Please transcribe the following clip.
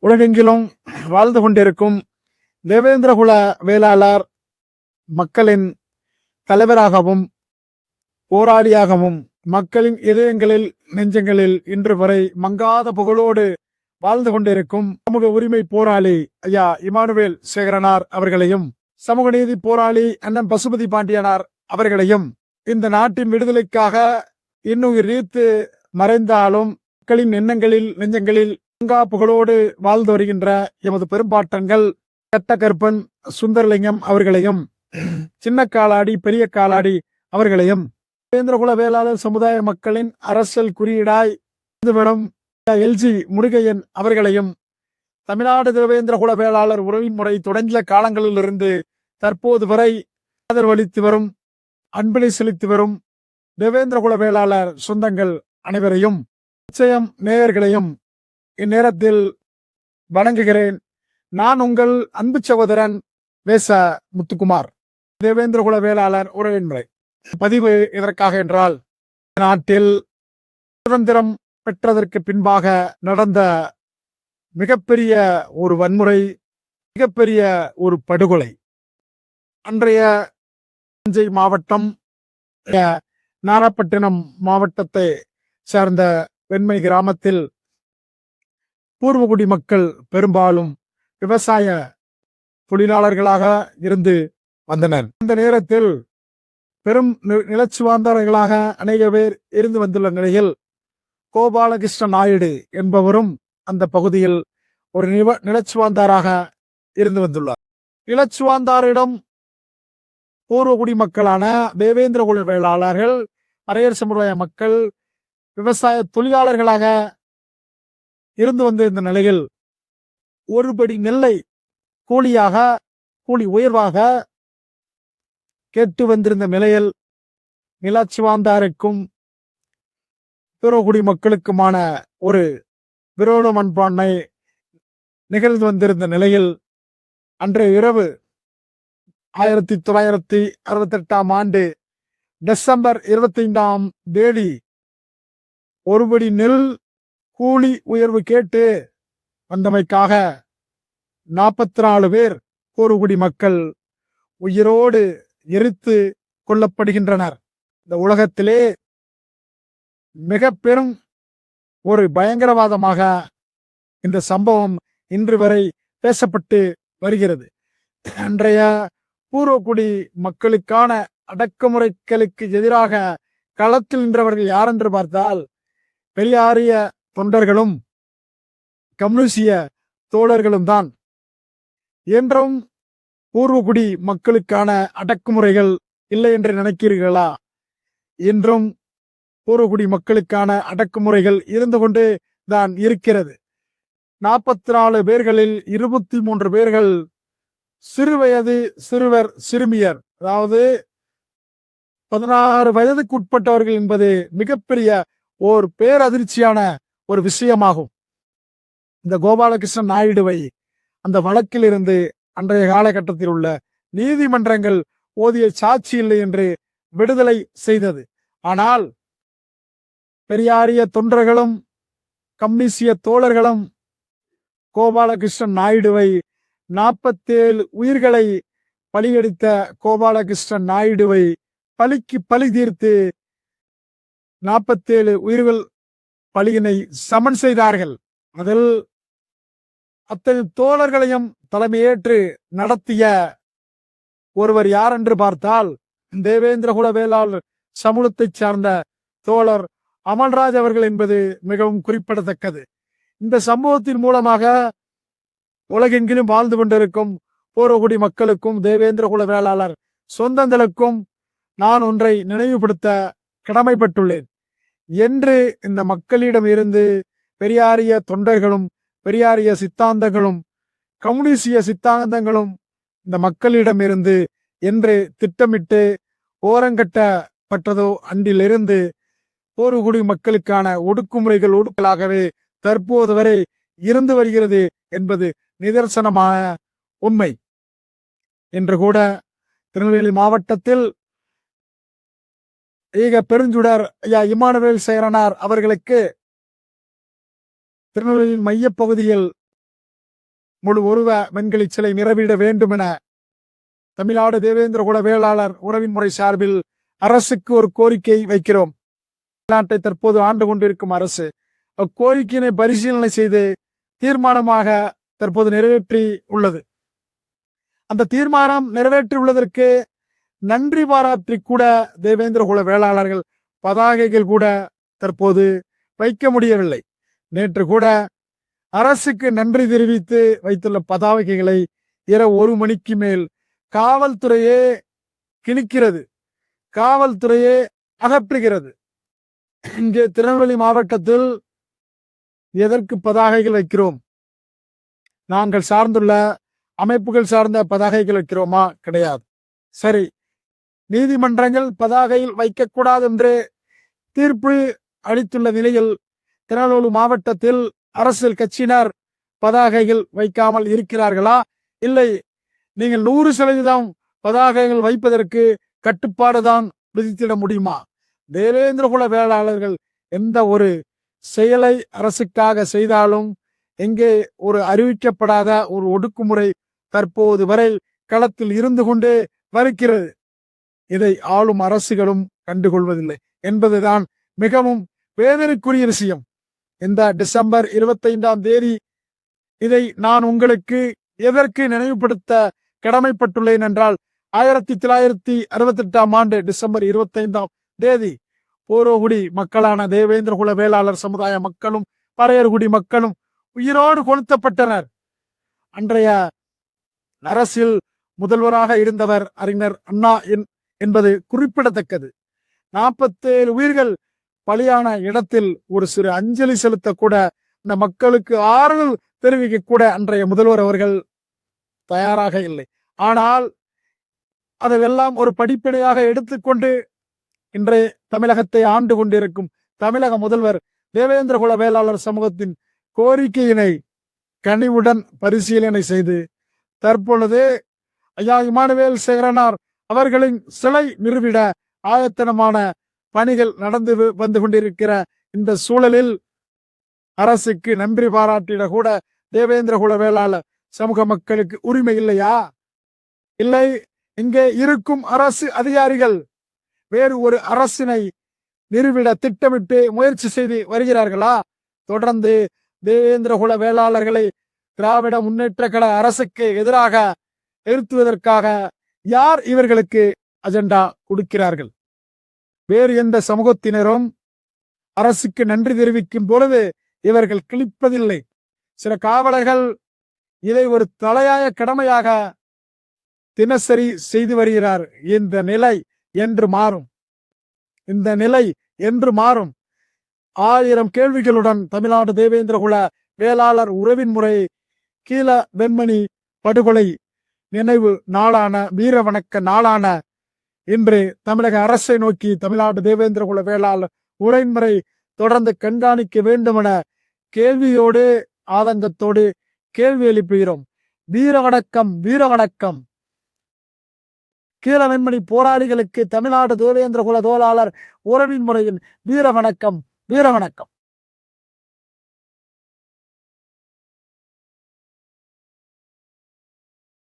உலகெங்கிலும் வாழ்ந்து கொண்டிருக்கும் தேவேந்திரகுல வேளாளர் மக்களின் தலைவராகவும் போராளியாகவும் மக்களின் இதயங்களில் நெஞ்சங்களில் இன்று வரை மங்காத புகழோடு வாழ்ந்து கொண்டிருக்கும் சமூக உரிமை போராளி ஐயா இமானுவேல் சேகரனார் அவர்களையும், சமூக நீதி போராளி அண்ணன் பசுபதி பாண்டியனார் அவர்களையும், இந்த நாட்டின் விடுதலைக்காக இன்னுயிர் நீத்து மறைந்தாலும் மக்களின் எண்ணங்களில் நெஞ்சங்களில் மங்கா புகழோடு வாழ்ந்து வருகின்ற எமது பெரும்பாட்டன்கள் கட்ட கருப்பன் சுந்தரலிங்கம் அவர்களையும், சின்ன காலாடி பெரிய காலாடி அவர்களையும், தேவேந்திரகுல வேளாளர் சமுதாய மக்களின் அரசியல் குறியீடாய் விடும் எல்ஜி முருகையன் அவர்களையும், தமிழ்நாடு தேவேந்திரகுல வேளாளர் உறவுமுறை தொடங்கிய காலங்களிலிருந்து தற்போது வரை ஆதரவளித்து வரும், அன்பளி செலுத்தி வரும் தேவேந்திரகுல வேளாளர் சொந்தங்கள் அனைவரையும், நிச்சயம் நேயர்களையும் இந்நேரத்தில் வணங்குகிறேன். நான் உங்கள் அன்பு சகோதரன் வேச முத்துக்குமார். தேவேந்திரகுல வேளாளர் உறவுமுறை பதிவு எதற்காக என்றால், நாட்டில் சுதந்திரம் பெற்றதற்கு பின்பாக நடந்த மிகப்பெரிய ஒரு வன்முறை, மிகப்பெரிய ஒரு படுகொலை. அன்றைய தஞ்சை மாவட்டம், நாகப்பட்டினம் மாவட்டத்தை சார்ந்த வெண்மை கிராமத்தில் பூர்வகுடி மக்கள் பெரும்பாலும் விவசாய தொழிலாளர்களாக இருந்து வந்தனர். அந்த நேரத்தில் பெரும் நிலச்சுவாந்தாரர்களாக அநேக பேர் இருந்து வந்துள்ள நிலையில், கோபாலகிருஷ்ண நாயுடு என்பவரும் அந்த பகுதியில் ஒரு நிலச்சுவாந்தாராக இருந்து வந்துள்ளார். நிலச்சுவாந்தாரிடம் பூர்வகுடி மக்களான தேவேந்திரகுல வேளாளர்கள், அரையர் சமுதாய மக்கள் விவசாய தொழிலாளர்களாக இருந்து வந்த இந்த நிலையில், ஒருபடி நெல்லை கூலி உயர்வாக கேட்டு வந்திருந்த நிலையில், நிலச்சுவாந்தாருக்கும் பூர்வகுடி மக்களுக்குமான ஒரு விரோத மண்பான்மை நிகழ்ந்து வந்திருந்த நிலையில், அன்றைய இரவு 1968 ஆண்டு டிசம்பர் 25 தேதி ஒருபடி நெல் கூலி உயர்வு கேட்டு வந்தமைக்காக 44 பேர் பூர்வகுடி மக்கள் உயிரோடு எரித்து கொல்லப்படுகின்றனர். இந்த உலகத்திலே மிக பெரும் ஒரு பயங்கரவாதமாக இந்த சம்பவம் இன்று வரை பேசப்பட்டு வருகிறது. அன்றைய பூர்வகுடி மக்களுக்கான அடக்குமுறைகளுக்கு எதிராக களத்தில் நின்றவர்கள் யார் என்று பார்த்தால், பெரியாரிய தொண்டர்களும் கம்யூனிசிய தோழர்களும் தான். என்றும் பூர்வகுடி மக்களுக்கான அடக்குமுறைகள் இல்லை என்று நினைக்கிறீர்களா? என்றும் பூர்வகுடி மக்களுக்கான அடக்குமுறைகள் இருந்து கொண்டு தான் இருக்கிறது. 44 பேர்களில் 23 பேர்கள் சிறுவயது சிறுமியர், அதாவது 16 வயதுக்கு உட்பட்டவர்கள் என்பது மிகப்பெரிய ஓர் பேரதிர்ச்சியான ஒரு விஷயமாகும். இந்த கோபாலகிருஷ்ண நாயுடுவை அந்த வழக்கில் இருந்து அன்றைய காலகட்டத்தில் உள்ள நீதிமன்றங்கள் போதிய சாட்சி இல்லை என்று விடுதலை செய்தது. ஆனால் பெரியாரிய தொண்டர்களும் கம்யூனிசிய தோழர்களும் கோபாலகிருஷ்ண நாயுடுவை 47 உயிர்களை பலியெடுத்த கோபாலகிருஷ்ண நாயுடுவை பலிக்கு பலி தீர்த்து 47 உயிர்கள் பலியினை சமன் செய்தார்கள். அதில் அத்தனை தோழர்களையும் தலைமையேற்று நடத்திய ஒருவர் யார் என்று பார்த்தால், தேவேந்திரகுல வேளாளர் சமூகத்தை சார்ந்த தோழர் அமல்ராஜ் அவர்கள் என்பது மிகவும் குறிப்பிடத்தக்கது. இந்த சம்பவத்தின் மூலமாக உலகெங்கிலும் வாழ்ந்து கொண்டிருக்கும் பூர்வகுடி மக்களுக்கும் தேவேந்திரகுல வேளாளர் சொந்தங்களுக்கும் நான் ஒன்றை நினைவுபடுத்த கடமைப்பட்டுள்ளேன். என்று இந்த மக்களிடம் இருந்து பெரியாரிய தொண்டர்களும் பெரியாரிய சித்தாந்தங்களும் கம்யூனிசிய சித்தாந்தங்களும் இந்த மக்களிடமிருந்து என்று திட்டமிட்டு ஓரங்கட்டப்பட்டதோ அன்றிலிருந்து பூர்வகுடி மக்களுக்கான ஒடுக்குமுறைகளாகவே தற்போது வரை இருந்து வருகிறது என்பது நிதர்சனமான உண்மை. என்று கூட திருநெல்வேலி மாவட்டத்தில் ஈக பெருஞ்சுடர் ஐயா இமானுவேல் சேகரனார் அவர்களுக்கு திருநெல்வேலி மையப்பகுதியில் முழு உருவ வெண்கலி சிலை நிறுவிட வேண்டும் என தமிழ்நாடு தேவேந்திர குல வேளாளர் உறவின் முறை சார்பில் அரசுக்கு ஒரு கோரிக்கை வைக்கிறோம். நாட்டை தற்போது ஆண்டு கொண்டிருக்கும் அரசு அக்கோரிக்கையினை பரிசீலனை செய்து தீர்மானமாக தற்போது நிறைவேற்றி உள்ளது. அந்த தீர்மானம் நிறைவேற்றியுள்ளதற்கு நன்றி பாராட்டி கூட தேவேந்திர குல வேளாளர்கள் பதாகைகள் கூட தற்போது வைக்க முடியவில்லை. நேற்று கூட அரசுக்கு நன்றி தெரிவித்து வைத்துள்ள பதாகைகளை இரவு 1 மணிக்கு மேல் காவல்துறையே கிழிக்கிறது, காவல்துறையே அகற்றுகிறது. இங்கே திருநெல்வேலி மாவட்டத்தில் எதற்கு பதாகைகள் வைக்கிறோம்? நாங்கள் சார்ந்துள்ள அமைப்புகள் சார்ந்த பதாகைகள் வைக்கிறோமா? கிடையாது. சரி, நீதிமன்றங்கள் பதாகையில் வைக்கக்கூடாது என்று தீர்ப்பு அளித்துள்ள நிலையில் திருநெல்வேலி மாவட்டத்தில் அரசியல் கட்சியினர் பதாகைகள் வைக்காமல் இருக்கிறார்களா? இல்லை, நீங்கள் 100% பதாகைகள் வைப்பதற்கு கட்டுப்பாடுதான் விதித்திட முடியுமா? தேவேந்திர குல வேளாளர்கள் எந்த ஒரு செயலை அரசுக்காக செய்தாலும் எங்கே ஒரு அறிவிக்கப்படாத ஒரு ஒடுக்குமுறை தற்போது வரை களத்தில் இருந்து கொண்டே வருகிறது. இதை ஆளும் அரசுகளும் கண்டுகொள்வதில்லை என்பதுதான் மிகவும் வேதனைக்குரிய விஷயம். இந்த டிசம்பர் 25ஆம் தேதி இதை நான் உங்களுக்கு எதற்கு நினைவுபடுத்த கடமைப்பட்டுள்ளேன் என்றால், 1968ஆம் ஆண்டு டிசம்பர் 25ஆம் தேதி போரோகுடி மக்களான தேவேந்திர குல வேளாளர் சமுதாய மக்களும் பறையர்குடி மக்களும் உயிரோடு கொளுத்தப்பட்டனர். அன்றைய அரசில் முதல்வராக இருந்தவர் அறிஞர் அண்ணா என்பது குறிப்பிடத்தக்கது. 47 உயிர்கள் பலியான இடத்தில் ஒரு சிறு அஞ்சலி செலுத்த கூட, இந்த மக்களுக்கு ஆறுதல் தெரிவிக்க கூட அன்றைய முதல்வர் அவர்கள் தயாராக இல்லை. ஆனால் அதையெல்லாம் ஒரு படிப்பினையாக எடுத்துக்கொண்டு இன்றைய தமிழகத்தை ஆண்டு கொண்டிருக்கும் தமிழக முதல்வர் தேவேந்திர குல வேளாளர் சமூகத்தின் கோரிக்கையினை கனிவுடன் பரிசீலனை செய்து தற்பொழுது ஐயா இமானுவேல் சேகரனார் அவர்களின் சிலை நிறுவிட ஆயத்தனமான பணிகள் நடந்து வந்து கொண்டிருக்கிற இந்த சூழலில் அரசுக்கு நன்றி பாராட்டிட கூட தேவேந்திர குல வேளாளர் சமூக மக்களுக்கு உரிமை இல்லையா? இல்லை, இங்கே இருக்கும் அரசு அதிகாரிகள் வேறு ஒரு அரசினை நிறுவிட திட்டமிட்டு முயற்சி செய்து வருகிறார்களா? தொடர்ந்து தேவேந்திர குல வேளாளர்களை திராவிட முன்னேற்ற கழக அரசுக்கு எதிராக நிறுத்துவதற்காக யார் இவர்களுக்கு அஜெண்டா கொடுக்கிறார்கள்? வேறு எந்த சமூகத்தினரும் அரசுக்கு நன்றி தெரிவிக்கும் பொழுது இவர்கள் கிழிப்பதில்லை. சில காவலர்கள் இதை ஒரு தலையாய கடமையாக தினசரி செய்து வருகிறார். இந்த நிலை என்று மாறும், இந்த நிலை என்று மாறும். 1000 கேள்விகளுடன் தமிழ்நாடு தேவேந்திர குல வேளாளர் உறவின் முறை கீழ வெண்மணி படுகொலை நினைவு நாளான வீர வணக்க நாளான இன்று தமிழக அரசை நோக்கி தமிழ்நாடு தேவேந்திர குல வேளாளர் உரைமுறை தொடர்ந்து கண்காணிக்க வேண்டும் என கேள்வியோடு ஆதங்கத்தோடு கேள்வி எழுப்புகிறோம். வீர வணக்கம், வீர வணக்கம். கீழ வெண்மணி போராளிகளுக்கு தமிழ்நாடு தேவேந்திர குல வேளாளர் உறவின் முறையின் வீர வணக்கம், வீர வணக்கம்.